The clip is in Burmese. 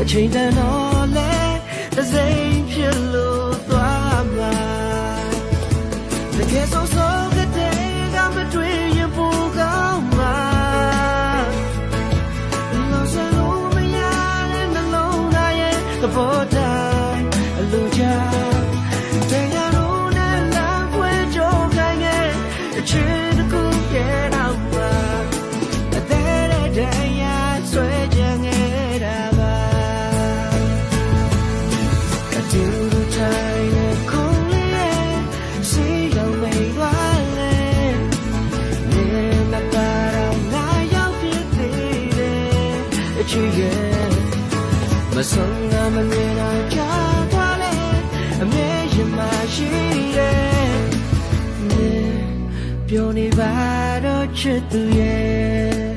အချိန်တန်တော့လဲတစ်စိမ်ဖြစ်လို့သွားမှာတကယ်ဆိုကတဲ့ကမတွေ့ရင်ပိုကောင်းမှာလောစလို့မရတဲ့နှလုံးသားရဲ့သဘောတိုင်းအလိုချတရားတို့နဲ့လမ်းခွဲကြိုးခိုင်းရဲ့အချစ်တစ်ခုရဲ့တော့မှာအသေးတဲ့တရားဆွဲကြငယ်တာပါအတူတူတိုင်းနဲ့ခုံးလေးစီလုံးမိတ်သွားလေနေမပါတော့ငါရောက်ဖြစ်သေးတယ်အချစ်ရဲ့မဆုံးငါမမြင်တော့ကြာသွားလေအမေရင်မရှိတယ်ပြောနေပါတော့ချစ်သူရဲ့